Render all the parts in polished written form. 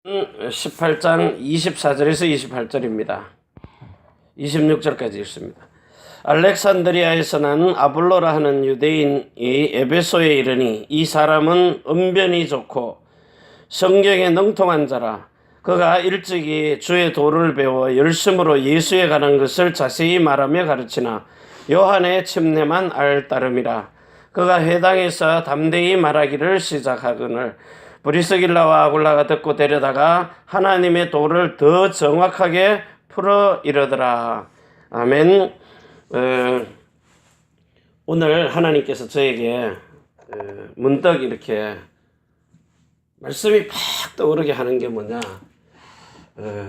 18장 24절에서 28절입니다. 26절까지 읽습니다. 알렉산드리아에서 난 아볼로라 하는 유대인이 에베소에 이르니 이 사람은 언변이 좋고 성경에 능통한 자라. 그가 일찍이 주의 도를 배워 열심으로 예수에 관한 것을 자세히 말하며 가르치나 요한의 침례만 알 따름이라. 그가 회당에서 담대히 말하기를 시작하거늘 브리스길라와 아굴라가 듣고 데려다가 하나님의 도를 더 정확하게 풀어 이르더라. 아멘. 오늘 하나님께서 저에게 문득 이렇게 말씀이 팍 떠오르게 하는 게 뭐냐?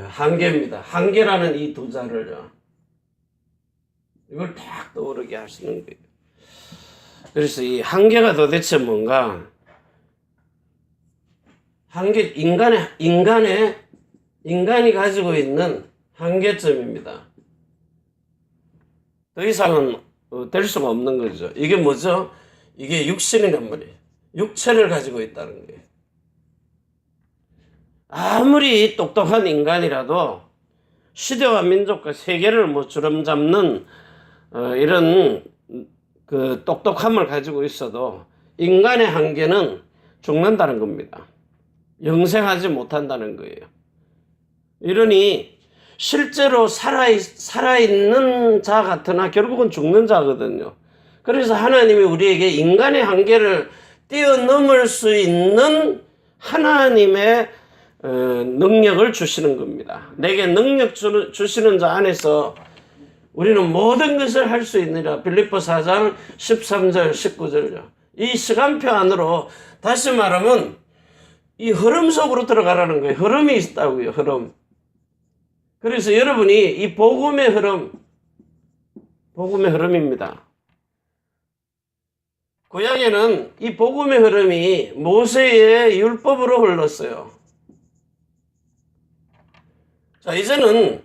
한계입니다. 한계라는 이 두 자를요. 이걸 탁 떠오르게 하시는 거예요. 그래서 이 한계가 도대체 뭔가? 한계, 인간이 가지고 있는 한계점입니다. 더 이상은 될 수가 없는 거죠. 이게 뭐죠? 이게 육신이란 말이에요. 육체를 가지고 있다는 거예요. 아무리 똑똑한 인간이라도 시대와 민족과 세계를 주름잡는 이런 그 똑똑함을 가지고 있어도 인간의 한계는 죽는다는 겁니다. 영생하지 못한다는 거예요. 이러니 실제로 살아있는 자 같으나 결국은 죽는 자거든요. 그래서 하나님이 우리에게 인간의 한계를 뛰어넘을 수 있는 하나님의 능력을 주시는 겁니다. 내게 능력 주시는 자 안에서 우리는 모든 것을 할 수 있느니라. 빌립보 4장 13절 19절요. 이 시간표 안으로 다시 말하면 이 흐름 속으로 들어가라는 거예요. 흐름이 있다고요. 흐름. 그래서 여러분이 이 복음의 흐름입니다. 구약에는 이 복음의 흐름이 모세의 율법으로 흘렀어요. 자, 이제는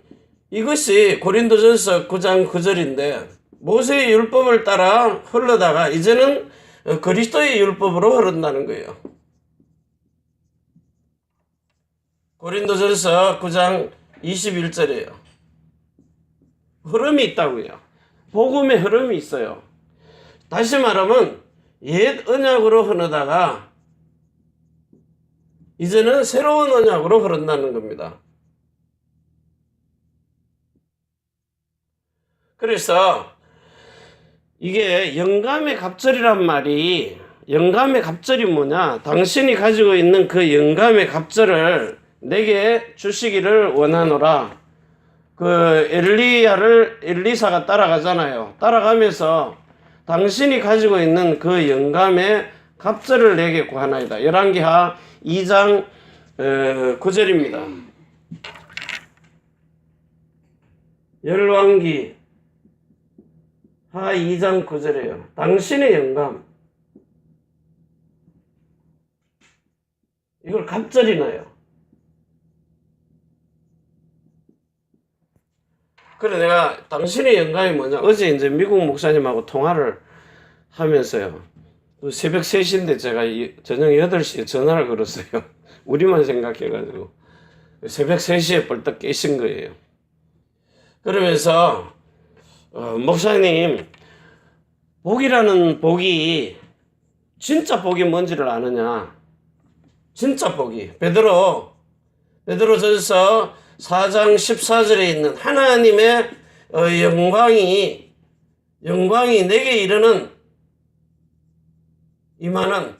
이것이 고린도전서 9장 9절인데 모세의 율법을 따라 흘러다가 이제는 그리스도의 율법으로 흐른다는 거예요. 고린도전서 9장 21절이에요. 흐름이 있다고요. 복음의 흐름이 있어요. 다시 말하면 옛 언약으로 흐르다가 이제는 새로운 언약으로 흐른다는 겁니다. 그래서 이게 영감의 갑절이란 말이, 영감의 갑절이 뭐냐? 당신이 가지고 있는 그 영감의 갑절을 내게 주시기를 원하노라. 그 엘리사가 따라가잖아요. 따라가면서 당신이 가지고 있는 그 영감의 갑절을 내게 구하나이다. 열왕기하 2장 9절입니다. 열왕기 하 2장 9절이에요. 당신의 영감. 이걸 갑절이나요. 그래 내가 당신의 영감이 뭐냐? 어제 이제 미국 목사님하고 통화를 하면서요. 새벽 3시인데 제가 저녁 8시에 전화를 걸었어요. 우리만 생각해가지고. 새벽 3시에 벌떡 깨신 거예요. 그러면서 목사님, 복이라는 복이 진짜 복이 뭔지를 아느냐? 진짜 복이 베드로전서 4장 14절에 있는 하나님의 영광이 내게 임하는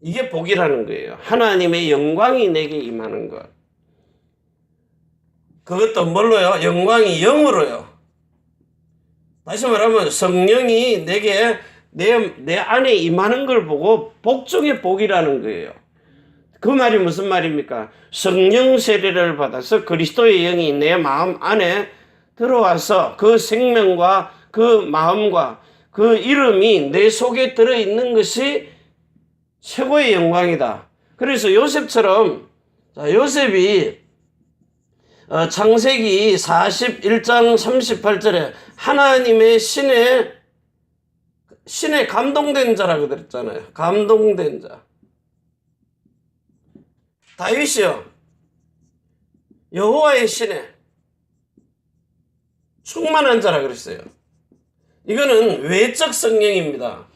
이게 복이라는 거예요. 하나님의 영광이 내게 임하는 것. 그것도 뭘로요? 영광이 영으로요. 다시 말하면 성령이 내게 내 안에 임하는 걸 보고 복 중에 복이라는 거예요. 그 말이 무슨 말입니까? 성령 세례를 받아서 그리스도의 영이 내 마음 안에 들어와서 그 생명과 그 마음과 그 이름이 내 속에 들어있는 것이 최고의 영광이다. 그래서 요셉처럼, 요셉이 창세기 41장 38절에 하나님의 신에 감동된 자라고 그랬잖아요. 감동된 자. 다윗이요, 여호와의 신에 충만한 자라 그랬어요. 이거는 외적 성령입니다.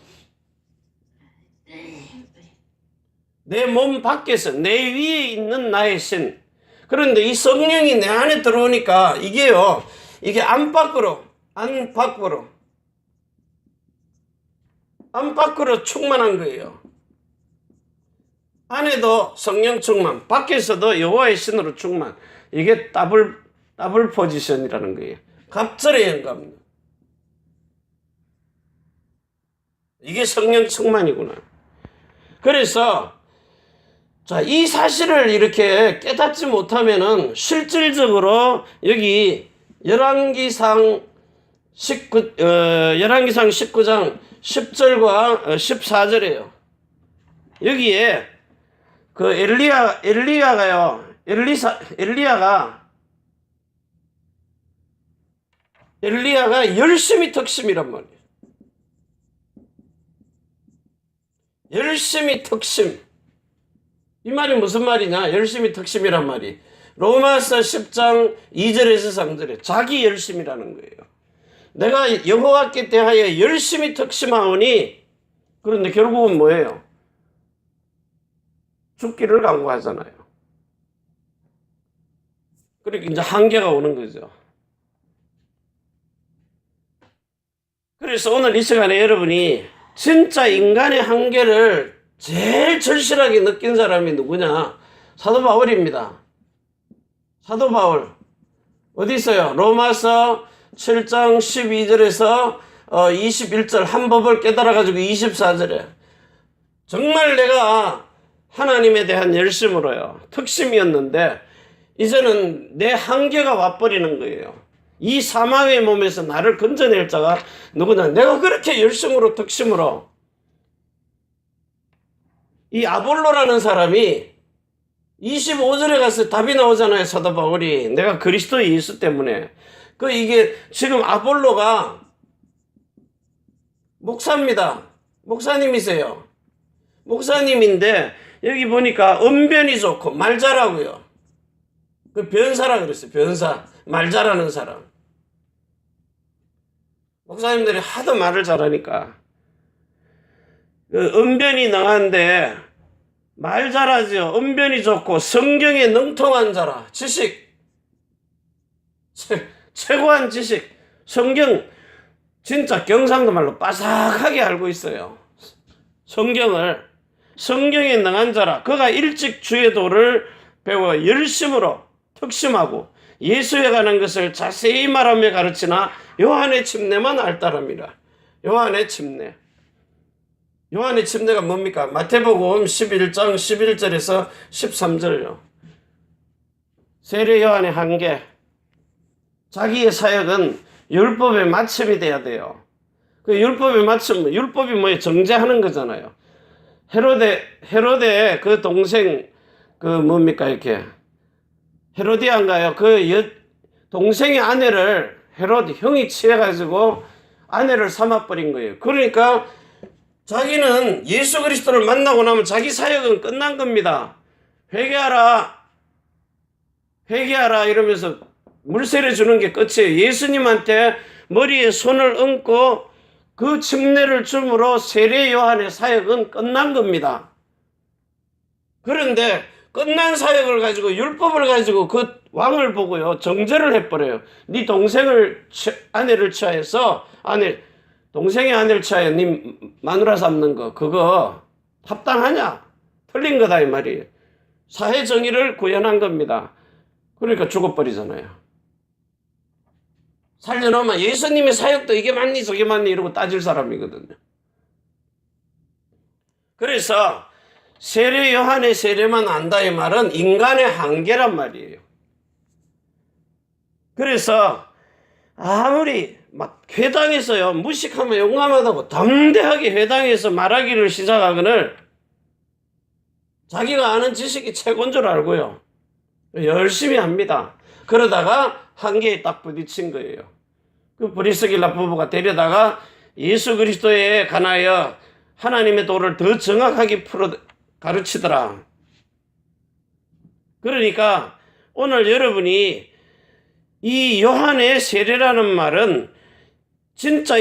내 몸 밖에서 내 위에 있는 나의 신. 그런데 이 성령이 내 안에 들어오니까 이게요, 이게 안팎으로 충만한 거예요. 안에도 성령 충만, 밖에서도 여호와의 신으로 충만. 이게 더블 포지션이라는 거예요. 갑절의 영감. 이게 성령 충만이구나. 그래서 자, 이 사실을 이렇게 깨닫지 못하면은 실질적으로 여기 열왕기상 19장 10절과 14절이에요. 여기에 그 엘리야가 열심히 특심이란 말이에요. 열심히 특심. 이 말이 무슨 말이냐? 열심히 특심이란 말이 로마서 10장 2절에서 3절에 자기 열심이라는 거예요. 내가 여호와께 대하여 열심히 특심하오니, 그런데 결국은 뭐예요? 죽기를 강구하잖아요. 그러니까 이제 한계가 오는 거죠. 그래서 오늘 이 시간에 여러분이 진짜 인간의 한계를 제일 절실하게 느낀 사람이 누구냐? 사도 바울입니다. 사도 바울. 어디 있어요? 로마서 7장 12절에서 21절 한 법을 깨달아가지고 24절에 정말 내가 하나님에 대한 열심으로요, 특심이었는데 이제는 내 한계가 와버리는 거예요. 이 사망의 몸에서 나를 건져낼 자가 누구냐? 내가 그렇게 열심으로 특심으로, 이 아볼로라는 사람이 25절에 가서 답이 나오잖아요. 사도 바울이 내가 그리스도 예수 때문에. 이게 지금 아볼로가 목사입니다. 목사님이세요. 목사님인데 여기 보니까 언변이 좋고 말 잘하고요. 그 변사라 그랬어요. 변사. 말 잘하는 사람. 목사님들이 하도 말을 잘하니까 언변이 능한데 말 잘하죠. 언변이 좋고 성경에 능통한 자라. 지식. 최고한 지식. 성경 진짜 경상도 말로 빠삭하게 알고 있어요. 성경에 능한 자라. 그가 일찍 주의 도를 배워 열심으로 특심하고 예수에 관한 것을 자세히 말하며 가르치나 요한의 침례만 알따랍니다. 요한의 침례. 요한의 침례가 뭡니까? 마태복음 11장 11절에서 13절요. 세례 요한의 한계. 자기의 사역은 율법의 마침이 돼야 돼요. 그 율법의 마침, 율법이 뭐예요? 정죄하는 거잖아요. 헤로데 그 동생 이렇게 헤로디안가요? 동생의 아내를 헤로드 형이 취해가지고 아내를 삼아버린 거예요. 그러니까 자기는 예수 그리스도를 만나고 나면 자기 사역은 끝난 겁니다. 회개하라 이러면서 물세례 주는 게 끝이에요. 예수님한테 머리에 손을 얹고 그 침례를 줌으로 세례 요한의 사역은 끝난 겁니다. 그런데 끝난 사역을 가지고 율법을 가지고 그 왕을 보고요, 정죄를 해버려요. 네 아내를 취하여서 동생의 아내를 취하여 네 마누라 삼는 거, 그거 합당하냐? 틀린 거다 이 말이에요. 사회 정의를 구현한 겁니다. 그러니까 죽어버리잖아요. 살려놓으면 예수님의 사역도 이게 맞니 저게 맞니 이러고 따질 사람이거든요. 그래서 세례 요한의 세례만 안다 이 말은 인간의 한계란 말이에요. 그래서 아무리 막 회당에서요, 무식하면 용감하다고 담대하게 회당에서 말하기를 시작하거늘 자기가 아는 지식이 최고인 줄 알고요, 열심히 합니다. 그러다가 한계에 딱 부딪힌 거예요. 그 브리스길라 부부가 데려다가 예수 그리스도에 관하여 하나님의 도를 더 정확하게 가르치더라. 그러니까 오늘 여러분이 이 요한의 세례라는 말은 진짜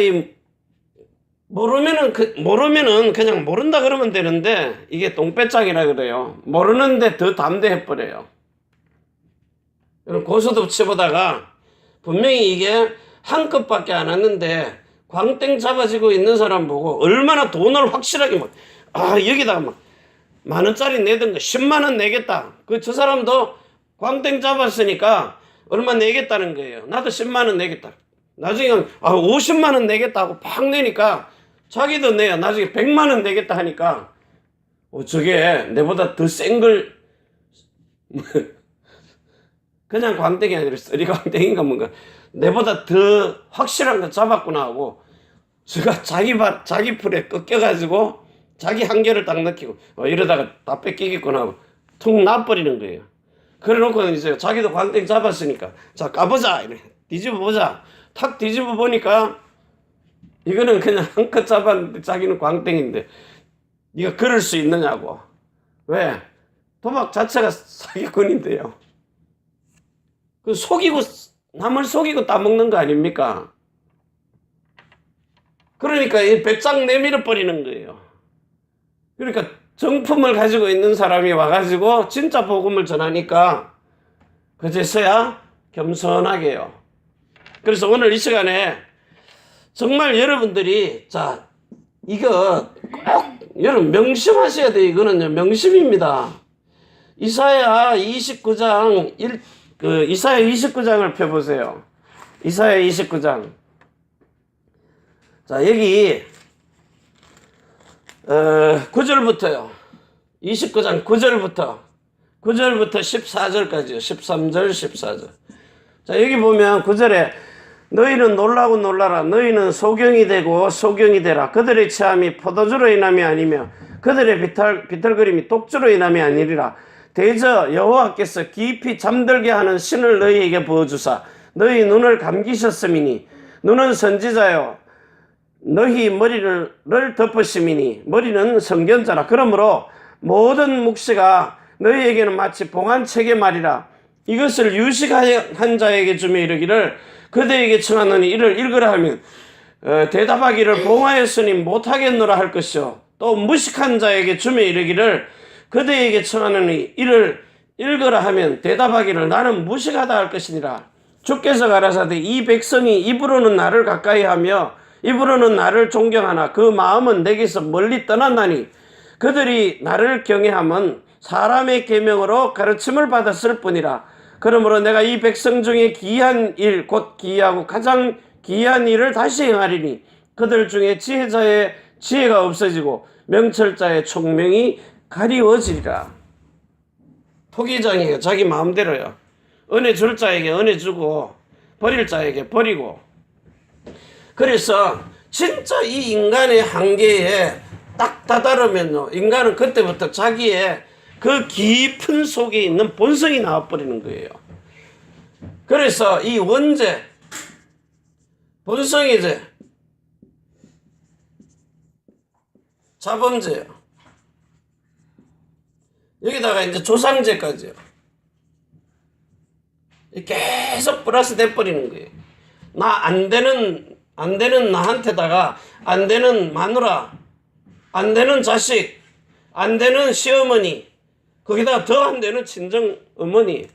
모르면은 그냥 모른다 그러면 되는데 이게 똥배짱이라 그래요. 모르는데 더 담대해 버려요. 고수도 치보다가 분명히 이게 한 컵밖에 안 왔는데 광땡 잡아지고 있는 사람 보고 얼마나 돈을 확실하게 여기다가 막 10,000원짜리 내든가 10만원 내겠다. 저 사람도 광땡 잡았으니까 얼마 내겠다는 거예요. 나도 10만원 내겠다. 나중에 50만원 내겠다 하고 팍 내니까 자기도 내야 나중에 100만원 내겠다 하니까 저게 내보다 더 센 걸 그냥 광땡이 아니라 쓰리 광땡인가 뭔가 내보다 더 확실한 거 잡았구나 하고 제가 자기 풀에 꺾여가지고 자기 한계를 딱 느끼고 이러다가 다 뺏기겠구나 하고 툭 놔버리는 거예요. 그래 놓고 이제 자기도 광땡 잡았으니까 자 까보자 이래 뒤집어 보자 탁 뒤집어 보니까 이거는 그냥 한 컷 잡았는데 자기는 광땡인데 네가 그럴 수 있느냐고. 왜? 도박 자체가 사기꾼인데요. 남을 속이고 따먹는 거 아닙니까? 그러니까 이 배짱 내밀어 버리는 거예요. 그러니까 정품을 가지고 있는 사람이 와가지고 진짜 복음을 전하니까 그제서야 겸손하게요. 그래서 오늘 이 시간에 정말 여러분들이 이거 꼭 여러분 명심하셔야 돼요. 이거는요 명심입니다. 이사야 29장 이사야 29장을 펴보세요. 이사야 29장. 자, 여기 9절부터요. 29장 9절부터 14절까지요. 13절, 14절. 자, 여기 보면 9절에 너희는 놀라고 놀라라. 너희는 소경이 되고 소경이 되라. 그들의 체함이 포도주로 인함이 아니며 그들의 비틀거림이 독주로 인함이 아니리라. 대저 여호와께서 깊이 잠들게 하는 신을 너희에게 부어주사 너희 눈을 감기셨음이니 눈은 선지자요 너희 머리를 덮으심이니 머리는 성견자라. 그러므로 모든 묵시가 너희에게는 마치 봉한 책의 말이라. 이것을 유식한 자에게 주며 이르기를 그대에게 청하노니 이를 읽으라 하면 대답하기를 봉하였으니 못하겠노라 할 것이요 또 무식한 자에게 주며 이르기를 그대에게 청하노니 이를 읽으라 하면 대답하기를 나는 무식하다 할 것이니라. 주께서 가라사대 이 백성이 입으로는 나를 가까이하며 입으로는 나를 존경하나 그 마음은 내게서 멀리 떠난다니 그들이 나를 경외함은 사람의 계명으로 가르침을 받았을 뿐이라. 그러므로 내가 이 백성 중에 기이한 일 곧 기이하고 가장 기이한 일을 다시 행하리니 그들 중에 지혜자의 지혜가 없어지고 명철자의 총명이 가리워지리라. 토기장이에요. 자기 마음대로요. 은혜 줄 자에게 은혜 주고 버릴 자에게 버리고. 그래서 진짜 이 인간의 한계에 딱 다다르면요 인간은 그때부터 자기의 그 깊은 속에 있는 본성이 나와버리는 거예요. 그래서 이 원죄 본성이 이제 자범죄예요. 여기다가 이제 조상죄까지요. 계속 플러스 돼버리는 거예요. 안 되는 나한테다가 안 되는 마누라, 안 되는 자식, 안 되는 시어머니, 거기다가 더 안 되는 친정 어머니,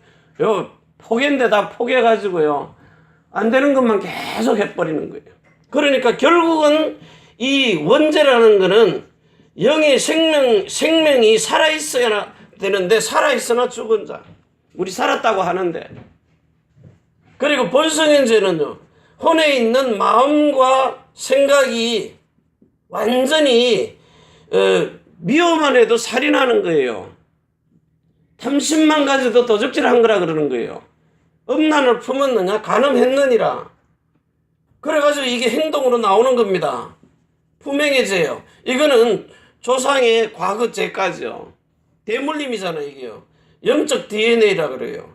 포기인데 다 포기해가지고요. 안 되는 것만 계속 해버리는 거예요. 그러니까 결국은 이 원죄라는 거는 영의 생명이 살아있어야 되는데 살아있으나 죽은 자. 우리 살았다고 하는데. 그리고 본성의 죄는요. 혼에 있는 마음과 생각이 완전히 미워만 해도 살인하는 거예요. 탐심만 가지도 도적질한 거라 그러는 거예요. 음란을 품었느냐 간음했느니라. 그래가지고 이게 행동으로 나오는 겁니다. 품행의 죄요. 이거는 조상의 과거 죄까지요. 대물림이잖아요, 이게요. 영적 DNA라 그래요.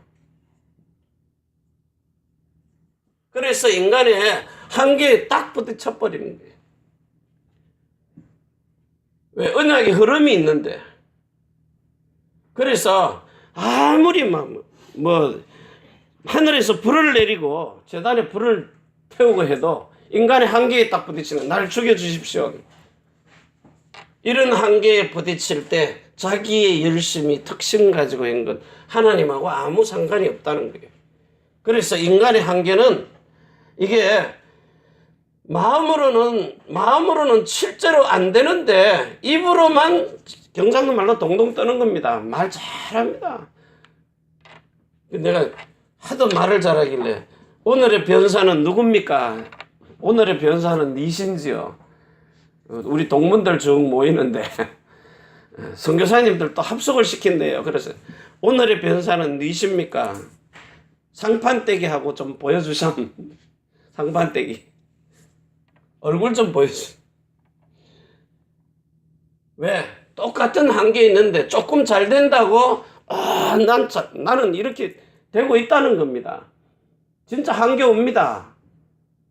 그래서 인간의 한계에 딱 부딪혀버리는 거예요. 왜? 언약의 흐름이 있는데. 그래서 아무리 뭐 하늘에서 불을 내리고 재단에 불을 태우고 해도 인간의 한계에 딱 부딪히는, 나를 죽여주십시오, 이런 한계에 부딪힐 때 자기의 열심이 특성 가지고 한 건 하나님하고 아무 상관이 없다는 거예요. 그래서 인간의 한계는 이게 마음으로는 실제로 안 되는데 입으로만 경상도 말로 동동 떠는 겁니다. 말 잘합니다. 내가 하도 말을 잘하길래 오늘의 변사는 누굽니까? 오늘의 변사는 니신지요. 우리 동문들 쭉 모이는데 선교사님들 또 합숙을 시킨대요. 그래서 오늘의 변사는 니십니까? 상판떼기 하고 좀 보여주삼. 상판떼기. 얼굴 좀 보여주. 왜? 똑같은 한계 있는데 조금 잘 된다고 나는 이렇게 되고 있다는 겁니다. 진짜 한계 옵니다.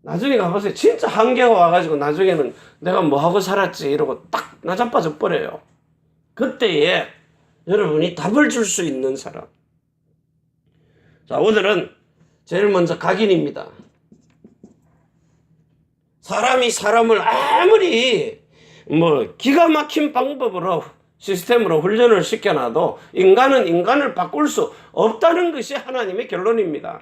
나중에 가보세요. 진짜 한계가 와가지고 나중에는 내가 뭐하고 살았지 이러고 딱 나자빠져 버려요. 그때에 여러분이 답을 줄 수 있는 사람. 자, 오늘은 제일 먼저 각인입니다. 사람이 사람을 아무리 기가 막힌 방법으로 시스템으로 훈련을 시켜놔도 인간은 인간을 바꿀 수 없다는 것이 하나님의 결론입니다.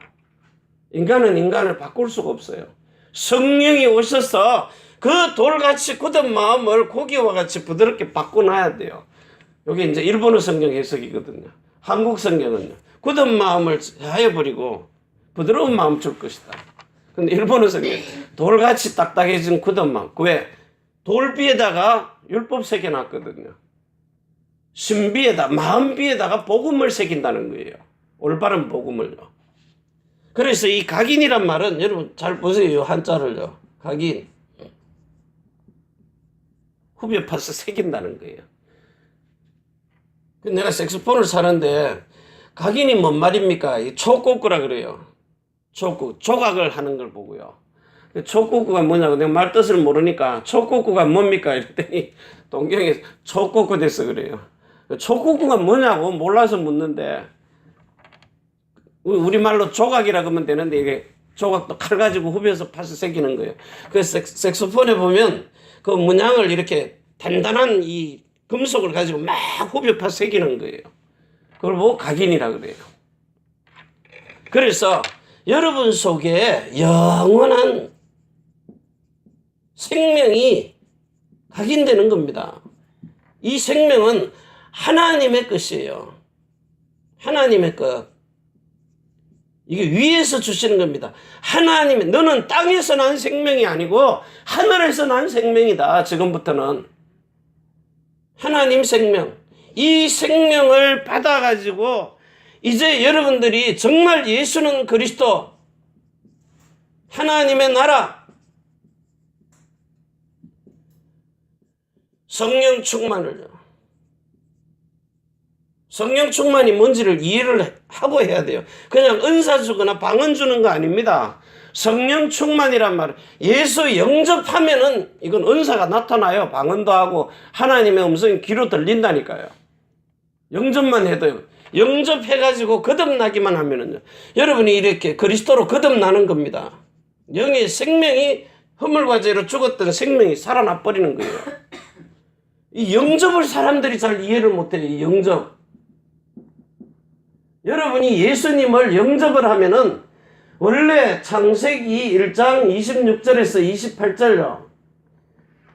인간은 인간을 바꿀 수가 없어요. 성령이 오셔서 그 돌같이 굳은 마음을 고기와 같이 부드럽게 바꿔놔야 돼요. 여기 이제 일본어 성경 해석이거든요. 한국 성경은요, 굳은 마음을 하여버리고 부드러운 마음 줄 것이다. 근데 일본어 성경 돌같이 딱딱해진 굳은 마음. 왜? 돌비에다가 율법 새겨놨거든요. 신비에다, 마음비에다가 복음을 새긴다는 거예요. 올바른 복음을요. 그래서 이 각인이란 말은 여러분 잘 보세요. 한자를요. 각인. 후벼 파서 새긴다는 거예요. 내가 색소폰을 사는데 각인이 뭔 말입니까? 이 촉구구라 그래요. 촉구, 조각을 하는 걸 보고요. 촉구구가 뭐냐고 내가 말 뜻을 모르니까 촉구구가 뭡니까? 이랬더니 동경에 촉구구 됐어 그래요. 촉구구가 뭐냐고 몰라서 묻는데 우리말로 조각이라 그러면 되는데 이게 조각도 칼 가지고 후벼서 파서 새기는 거예요. 그래서 색소폰에 보면 그 문양을 이렇게 단단한 이 금속을 가지고 막 후벼 파서 새기는 거예요. 그걸 보고 각인이라 그래요. 그래서 여러분 속에 영원한 생명이 각인되는 겁니다. 이 생명은 하나님의 것이에요. 하나님의 것. 이게 위에서 주시는 겁니다. 하나님의, 너는 땅에서 난 생명이 아니고 하늘에서 난 생명이다. 지금부터는. 하나님 생명. 이 생명을 받아가지고 이제 여러분들이 정말 예수는 그리스도, 하나님의 나라, 성령 충만을요. 성령 충만이 뭔지를 이해를 하고 해야 돼요. 그냥 은사 주거나 방언 주는 거 아닙니다. 성령 충만이란 말은 예수 영접하면은 이건 은사가 나타나요. 방언도 하고 하나님의 음성이 귀로 들린다니까요. 영접만 해도요. 영접해가지고 거듭나기만 하면은요. 여러분이 이렇게 그리스도로 거듭나는 겁니다. 영의 생명이 허물과 죄로 죽었던 생명이 살아나 버리는 거예요. 이 영접을 사람들이 잘 이해를 못해요. 이 영접. 여러분이 예수님을 영접을 하면은 원래 창세기 1장 26절에서 28절요.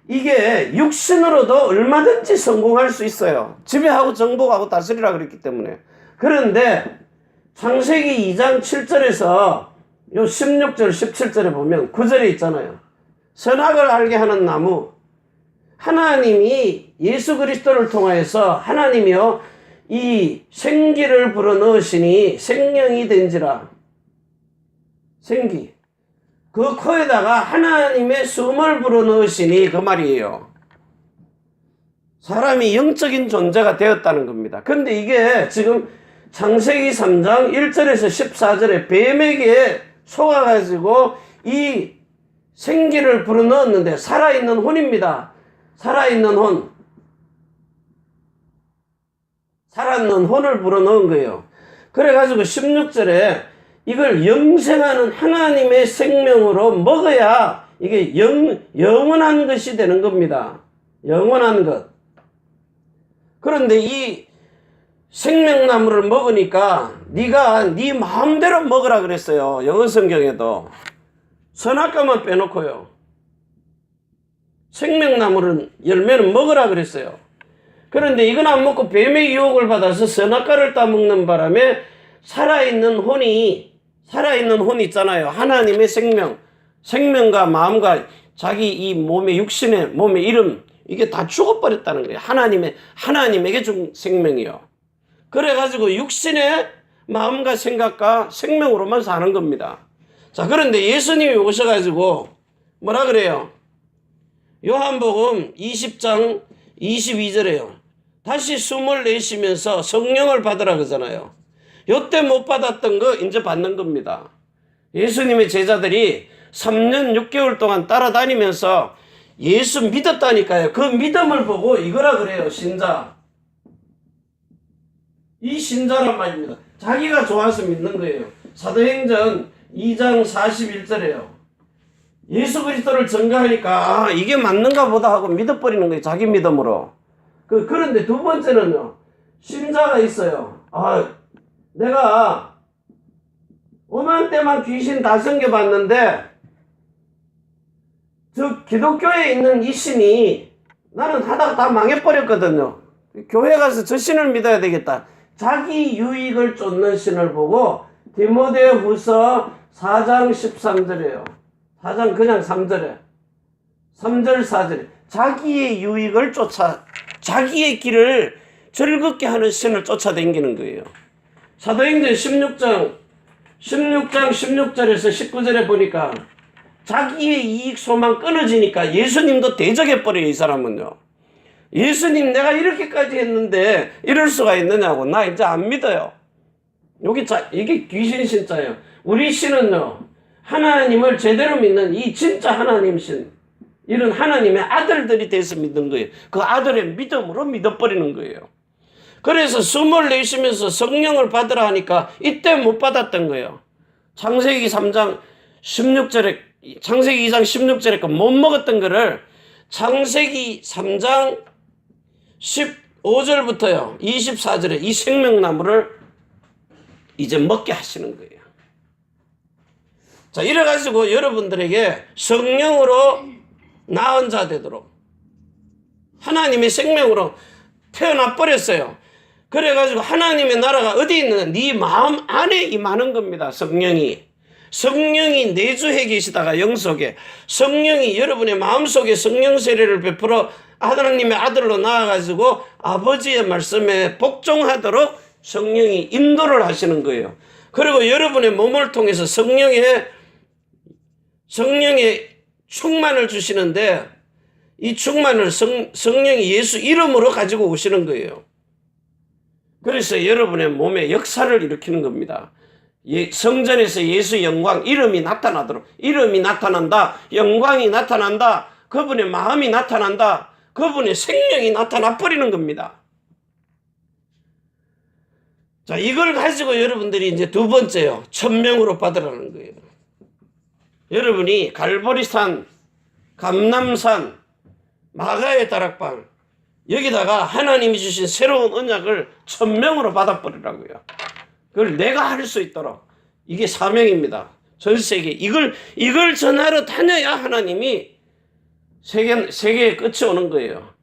이게 육신으로도 얼마든지 성공할 수 있어요. 지배하고 정복하고 다스리라 그랬기 때문에. 그런데 창세기 2장 7절에서 요 16절 17절에 보면 9절에 있잖아요. 선악을 알게 하는 나무. 하나님이 예수 그리스도를 통하여서 하나님이요 이 생기를 불어넣으시니 생명이 된지라. 생기. 그 코에다가 하나님의 숨을 불어넣으시니 그 말이에요. 사람이 영적인 존재가 되었다는 겁니다. 근데 이게 지금 창세기 3장 1절에서 14절에 뱀에게 속아가지고 이 생기를 불어넣었는데 살아있는 혼입니다. 살아있는 혼. 살았는 혼을 불어넣은 거예요. 그래가지고 16절에 이걸 영생하는 하나님의 생명으로 먹어야 이게 영원한 것이 되는 겁니다. 영원한 것. 그런데 이 생명나무를 먹으니까 네가 네 마음대로 먹으라 그랬어요. 영어 성경에도. 선악과만 빼놓고요. 생명나무를 열매는 먹으라 그랬어요. 그런데 이건 안 먹고 뱀의 유혹을 받아서 선악과를 따먹는 바람에 살아있는 혼이 있잖아요. 하나님의 생명과 마음과 자기 이 몸의 육신의 몸의 이름, 이게 다 죽어버렸다는 거예요. 하나님에게 준 생명이요. 그래가지고 육신의 마음과 생각과 생명으로만 사는 겁니다. 자, 그런데 예수님이 오셔가지고 뭐라 그래요? 요한복음 20장 22절에요. 다시 숨을 내쉬면서 성령을 받으라 그러잖아요. 요때 못 받았던 거 이제 받는 겁니다. 예수님의 제자들이 3년 6개월 동안 따라다니면서 예수 믿었다니까요. 그 믿음을 보고 이거라 그래요. 신자. 이 신자란 말입니다. 자기가 좋아서 믿는 거예요. 사도행전 2장 41절에요. 예수 그리스도를 증거하니까 이게 맞는가 보다 하고 믿어버리는 거예요. 자기 믿음으로. 그런데 두 번째는요. 신자가 있어요. 내가 오만때만 귀신 다 섬겨봤는데 저 기독교에 있는 이 신이 나는 하다가 다 망해버렸거든요. 교회 가서 저 신을 믿어야 되겠다. 자기 유익을 쫓는 신을 보고 디모데후서 4장 13절이에요. 4장 그냥 3절에 3절 4절에 자기의 유익을 쫓아 자기의 길을 즐겁게 하는 신을 쫓아다니는 거예요. 사도행전 16장 16절에서 19절에 보니까 자기의 이익 소망 끊어지니까 예수님도 대적해버려요. 이 사람은요. 예수님 내가 이렇게까지 했는데 이럴 수가 있느냐고. 나 이제 안 믿어요. 이게 귀신 신자예요. 우리 신은요. 하나님을 제대로 믿는 이 진짜 하나님 신. 이런 하나님의 아들들이 돼서 믿는 거예요. 그 아들의 믿음으로 믿어버리는 거예요. 그래서 숨을 내쉬면서 성령을 받으라 하니까 이때 못 받았던 거예요. 창세기 2장 16절에 못 먹었던 거를 창세기 3장 15절부터요. 24절에 이 생명나무를 이제 먹게 하시는 거예요. 자, 이래가지고 여러분들에게 성령으로 나은 자 되도록 하나님의 생명으로 태어나 버렸어요. 그래가지고 하나님의 나라가 어디 있느냐? 네 마음 안에 임하는 겁니다. 성령이 내주해 계시다가 영속에 성령이 여러분의 마음속에 성령 세례를 베풀어 하나님의 아들로 나아가지고 아버지의 말씀에 복종하도록 성령이 인도를 하시는 거예요. 그리고 여러분의 몸을 통해서 성령의 충만을 주시는데 이 충만을 성령이 예수 이름으로 가지고 오시는 거예요. 그래서 여러분의 몸에 역사를 일으키는 겁니다. 성전에서 예수 영광 이름이 나타나도록 이름이 나타난다. 영광이 나타난다. 그분의 마음이 나타난다. 그분의 생명이 나타나 버리는 겁니다. 자, 이걸 가지고 여러분들이 이제 두 번째요. 천명으로 받으라는 거예요. 여러분이 갈보리산, 감남산, 마가의 다락방 여기다가 하나님이 주신 새로운 언약을 천명으로 받아버리라고요. 그걸 내가 할 수 있도록 이게 사명입니다. 전 세계 이걸 전하러 다녀야 하나님이 세계의 끝이 오는 거예요.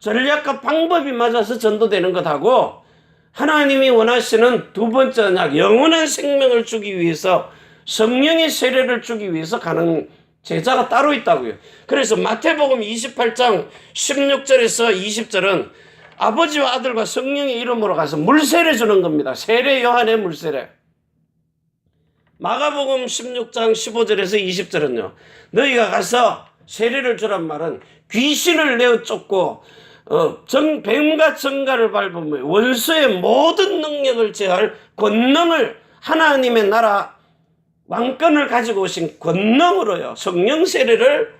전략과 방법이 맞아서 전도되는 것하고 하나님이 원하시는 두 번째 언약 영원한 생명을 주기 위해서 성령의 세례를 주기 위해서 가는 제자가 따로 있다고요. 그래서 마태복음 28장 16절에서 20절은 아버지와 아들과 성령의 이름으로 가서 물세례 주는 겁니다. 세례 요한의 물세례. 마가복음 16장 15절에서 20절은요. 너희가 가서 세례를 주란 말은 귀신을 내어 쫓고 뱀과 정갈을 밟으며 원수의 모든 능력을 제할 권능을 하나님의 나라 왕권을 가지고 오신 권능으로요. 성령 세례를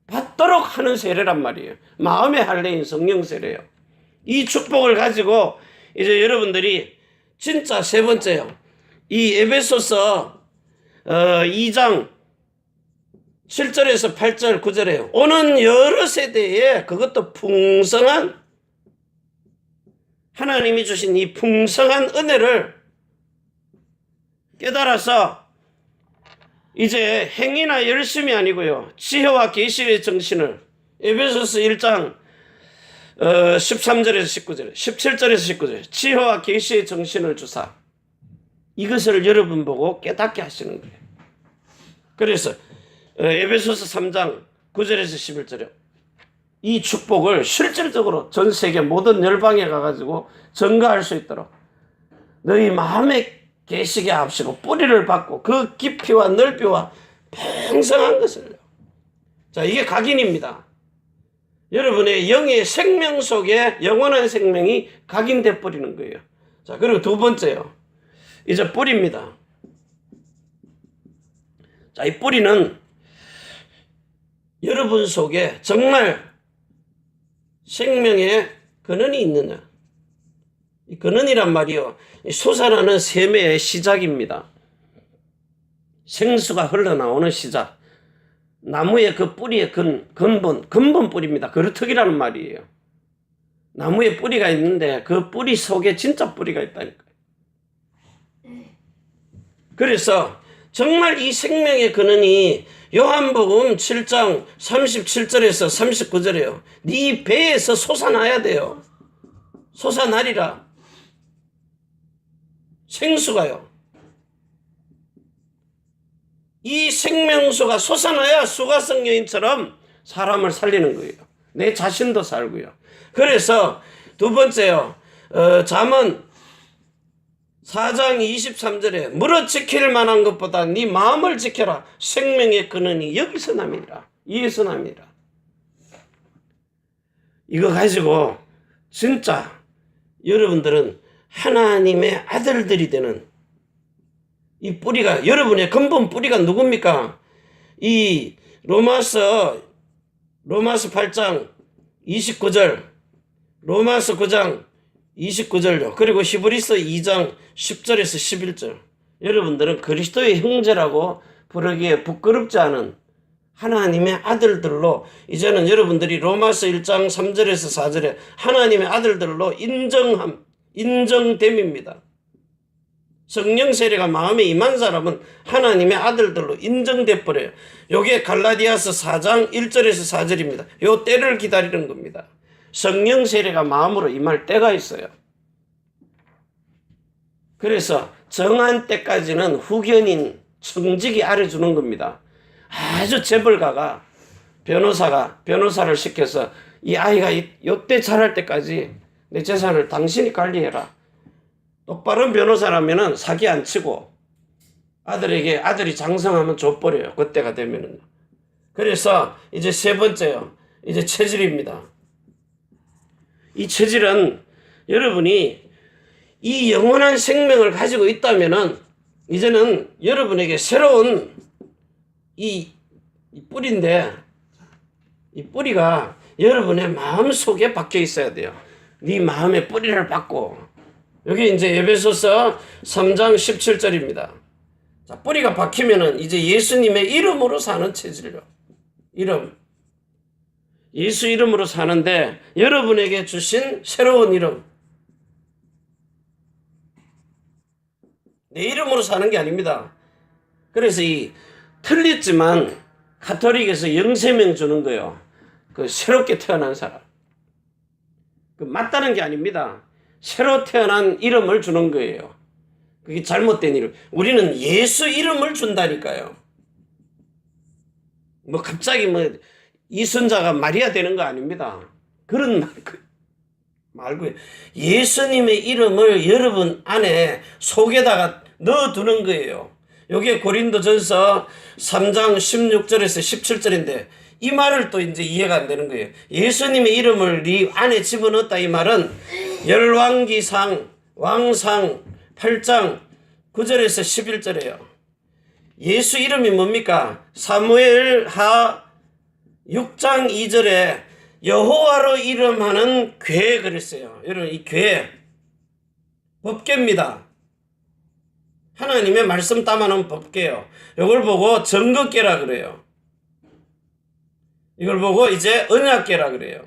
받도록 하는 세례란 말이에요. 마음의 할례인 성령 세례요. 이 축복을 가지고 이제 여러분들이 진짜 세 번째요. 이 에베소서 2장 7절에서 8절 9절에요. 오는 여러 세대에 그것도 풍성한 하나님이 주신 이 풍성한 은혜를 깨달아서 이제 행위나 열심이 아니고요. 지혜와 계시의 정신을 에베소서 1장 13절에서 19절, 17절에서 19절 지혜와 계시의 정신을 주사 이것을 여러분 보고 깨닫게 하시는 거예요. 그래서 에베소서 3장 9절에서 11절에 이 축복을 실질적으로 전 세계 모든 열방에 가가지고 전가할 수 있도록 너희 마음에 계시게 합시고 뿌리를 받고 그 깊이와 넓이와 풍성한 것을요. 자, 이게 각인입니다. 여러분의 영의 생명 속에 영원한 생명이 각인돼 버리는 거예요. 자, 그리고 두 번째요. 이제 뿌리입니다. 자, 이 뿌리는 여러분 속에 정말 생명의 근원이 있느냐. 이 근원이란 말이요. 솟아나는 샘의 시작입니다. 생수가 흘러나오는 시작. 나무의 그 뿌리의 근본 뿌리입니다. 그루터기라는 말이에요. 나무에 뿌리가 있는데 그 뿌리 속에 진짜 뿌리가 있다니까요. 그래서 정말 이 생명의 근원이 요한복음 7장 37절에서 39절이에요. 네 배에서 솟아나야 돼요. 솟아나리라. 생수가요. 이 생명수가 솟아나야 수가성 여인처럼 사람을 살리는 거예요. 내 자신도 살고요. 그래서 두 번째요. 잠언 4장 23절에 물어 지킬 만한 것보다 네 마음을 지켜라. 생명의 근원이 여기서 남이라. 이에서 남이라. 이거 가지고 진짜 여러분들은 하나님의 아들들이 되는 이 뿌리가 여러분의 근본 뿌리가 누굽니까? 이 로마서 8장 29절 로마서 9장 29절요. 그리고 히브리서 2장 10절에서 11절. 여러분들은 그리스도의 형제라고 부르기에 부끄럽지 않은 하나님의 아들들로 이제는 여러분들이 로마서 1장 3절에서 4절에 하나님의 아들들로 인정됨입니다. 성령 세례가 마음에 임한 사람은 하나님의 아들들로 인정돼 버려요. 요게 갈라디아서 4장 1절에서 4절입니다. 요 때를 기다리는 겁니다. 성령 세례가 마음으로 임할 때가 있어요. 그래서 정한 때까지는 후견인 청직이 알아주는 겁니다. 아주 재벌가가 변호사를 시켜서 이 아이가 요때 자랄 때까지 내 재산을 당신이 관리해라. 똑바른 변호사라면은 사기 안 치고 아들이 장성하면 줘버려요. 그때가 되면은. 그래서 이제 세 번째요. 이제 체질입니다. 이 체질은 여러분이 이 영원한 생명을 가지고 있다면은 이제는 여러분에게 새로운 이 뿌리인데 이 뿌리가 여러분의 마음 속에 박혀 있어야 돼요. 네 마음의 뿌리를 받고 여기 이제 에베소서 3장 17절입니다. 자, 뿌리가 박히면은 이제 예수님의 이름으로 사는 체질이요. 이름. 예수 이름으로 사는데 여러분에게 주신 새로운 이름. 내 이름으로 사는 게 아닙니다. 그래서 이 틀렸지만 가톨릭에서 영생명 주는 거예요. 그 새롭게 태어난 사람. 그 맞다는 게 아닙니다. 새로 태어난 이름을 주는 거예요. 그게 잘못된 이름. 우리는 예수 이름을 준다니까요. 뭐 갑자기 뭐 이순자가 마리아 되는 거 아닙니다. 그런 말 말고요. 예수님의 이름을 여러분 안에 속에다가 넣어두는 거예요. 요게 고린도전서 3장 16절에서 17절인데 이 말을 또 이제 이해가 안 되는 거예요. 예수님의 이름을 네 안에 집어넣었다 이 말은 열왕기상 왕상 8장 9절에서 11절이에요. 예수 이름이 뭡니까? 사무엘하 6장 2절에 여호와로 이름하는 괴 그랬어요. 여러분 이 괴 법궤입니다. 하나님의 말씀 담아놓은 법궤요. 이걸 보고 정극궤라 그래요. 이걸 보고 이제 언약궤라 그래요.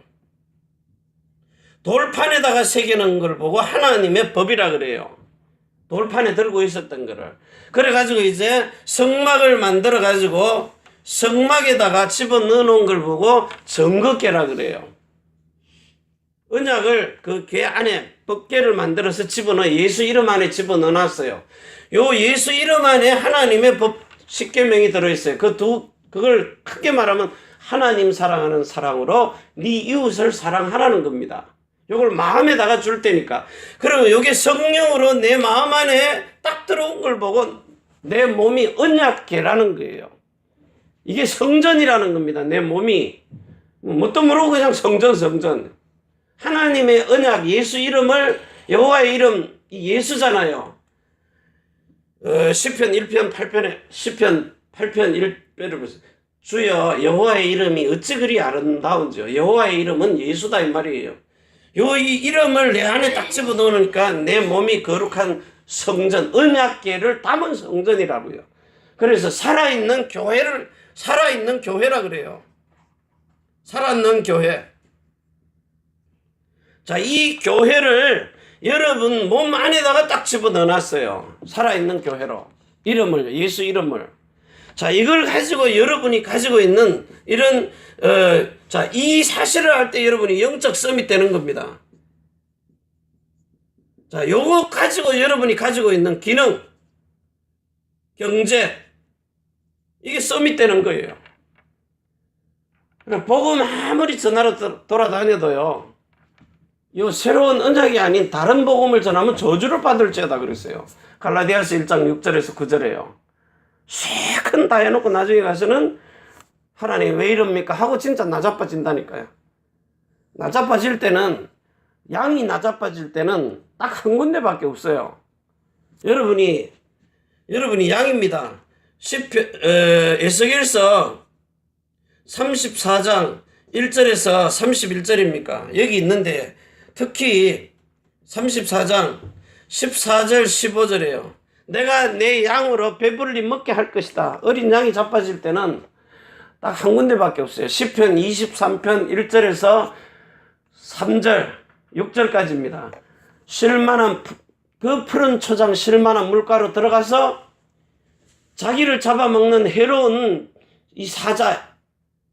돌판에다가 새기는 걸 보고 하나님의 법이라 그래요. 돌판에 들고 있었던 거를. 그래가지고 이제 성막을 만들어가지고 성막에다가 집어넣어 놓은 걸 보고 정극궤라 그래요. 언약을 그 궤 안에 법궤를 만들어서 집어넣어 예수 이름 안에 집어넣어 놨어요. 요 예수 이름 안에 하나님의 법 10계명이 들어있어요. 그걸 크게 말하면 하나님 사랑하는 사랑으로 네 이웃을 사랑하라는 겁니다. 요걸 마음에다가 줄 테니까. 그리고 요게 성령으로 내 마음 안에 딱 들어온 걸 보고 내 몸이 언약궤라는 거예요. 이게 성전이라는 겁니다. 내 몸이. 뭣도 모르고 그냥 성전. 하나님의 언약 예수 이름을 여호와의 이름 예수잖아요. 시편 1편 8편에 시편 8편 1편을 보세요. 주여 여호와의 이름이 어찌 그리 아름다운지요. 여호와의 이름은 예수다 이 말이에요. 이 이름을 내 안에 딱 집어넣으니까 내 몸이 거룩한 성전, 언약궤를 담은 성전이라고요. 그래서 살아있는 교회라 그래요. 살아있는 교회. 자, 이 교회를 여러분 몸 안에다가 딱 집어넣어 놨어요. 살아있는 교회로. 예수 이름을. 자, 이걸 가지고 여러분이 가지고 있는 이런, 자, 이 사실을 할 때 여러분이 영적 썸이 되는 겁니다. 자, 요거 가지고 여러분이 가지고 있는 기능, 경제, 이게 썸이 되는 거예요. 복음 아무리 전하러 돌아다녀도요, 요 새로운 언약이 아닌 다른 복음을 전하면 저주를 받을지어다 그랬어요. 갈라디아서 1장 6절에서 9절에요. 쉐큰 다 해놓고 나중에 가서는 하나님 왜 이럽니까? 하고 진짜 나자빠진다니까요. 나자빠질 때는, 양이 나자빠질 때는 딱 한 군데밖에 없어요. 여러분이 양입니다. 에스겔서 34장 1절에서 31절입니까? 여기 있는데 특히 34장 14절 15절이에요. 내가 내 양으로 배불리 먹게 할 것이다. 어린 양이 자빠질 때는 딱 한 군데밖에 없어요. 시편 23편 1절에서 3절 6절까지입니다. 쉴만한 그 푸른 초장 쉴만한 물가로 들어가서 자기를 잡아먹는 해로운 이 사자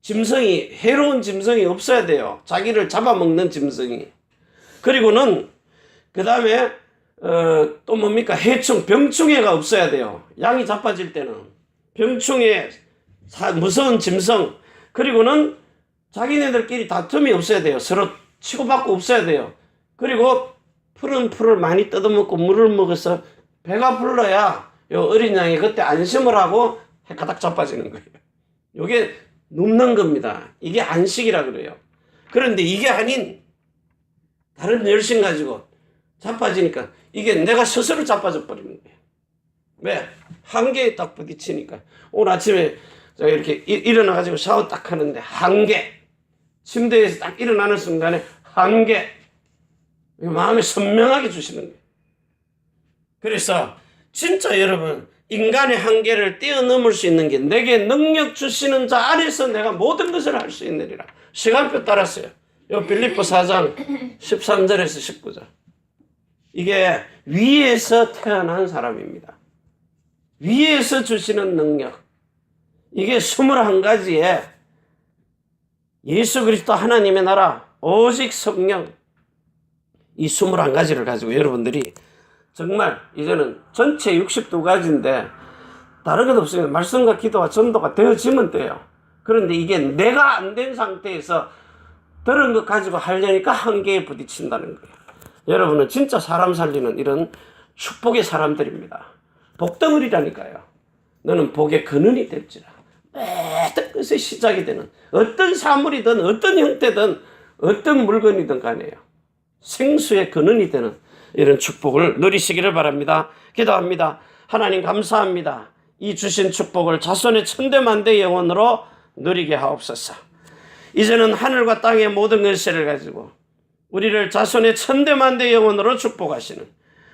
짐승이, 해로운 짐승이 없어야 돼요. 자기를 잡아먹는 짐승이. 그리고는 그 다음에 또 뭡니까? 해충, 병충해가 없어야 돼요. 양이 자빠질 때는 병충해, 무서운 짐승, 그리고는 자기네들끼리 다툼이 없어야 돼요. 서로 치고받고 없어야 돼요. 그리고 푸른 풀을 많이 뜯어먹고 물을 먹어서 배가 불러야 요 어린 양이 그때 안심을 하고 가닥 자빠지는 거예요. 요게 눕는 겁니다. 이게 안식이라 그래요. 그런데 이게 아닌 다른 열심 가지고 자빠지니까 이게 내가 스스로 자빠져 버리는 거예요. 왜? 한계에 딱 부딪히니까. 오늘 아침에 제가 이렇게 일어나가지고 샤워 딱 하는데 한계. 침대에서 딱 일어나는 순간에 한계. 마음에 선명하게 주시는 거예요. 그래서 진짜 여러분 인간의 한계를 뛰어넘을 수 있는 게 내게 능력 주시는 자 안에서 내가 모든 것을 할 수 있느니라. 시간표 따랐어요. 요 빌립보 4장 13절에서 19절. 이게 위에서 태어난 사람입니다. 위에서 주시는 능력. 이게 21가지에 예수 그리스도 하나님의 나라 오직 성령 이 21가지를 가지고 여러분들이 정말 이제는 전체 62가지인데 다른 것 없으면 말씀과 기도와 전도가 되어지면 돼요. 그런데 이게 내가 안 된 상태에서 들은 것 가지고 하려니까 한계에 부딪힌다는 거예요. 여러분은 진짜 사람 살리는 이런 축복의 사람들입니다. 복덩어리라니까요. 너는 복의 근원이 될지라. 모든 것의 시작이 되는 어떤 사물이든 어떤 형태든 어떤 물건이든 간에요. 생수의 근원이 되는 이런 축복을 누리시기를 바랍니다. 기도합니다. 하나님 감사합니다. 이 주신 축복을 자손의 천대만대 영혼으로 누리게 하옵소서. 이제는 하늘과 땅의 모든 것을 가지고 우리를 자손의 천대만대 영혼으로 축복하시는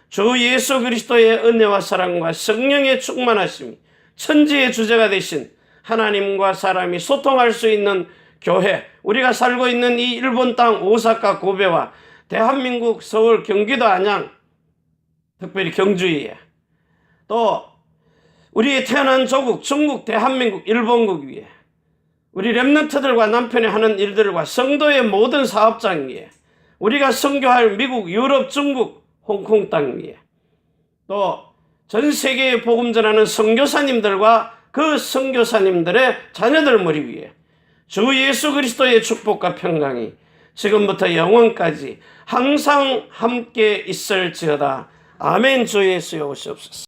주 예수 그리스도의 은혜와 사랑과 성령의 충만하심이 천지의 주제가 되신 하나님과 사람이 소통할 수 있는 교회, 우리가 살고 있는 이 일본 땅 오사카 고베와 대한민국 서울 경기도 안양, 특별히 경주에 또 우리의 태어난 조국 중국 대한민국 일본국 위에 우리 렘넌트들과 남편이 하는 일들과 성도의 모든 사업장 위에 우리가 선교할 미국, 유럽, 중국, 홍콩 땅 위에 또 전 세계에 복음 전하는 선교사님들과 그 선교사님들의 자녀들 머리 위에 주 예수 그리스도의 축복과 평강이 지금부터 영원까지 항상 함께 있을지어다. 아멘. 주 예수여 오시옵소서.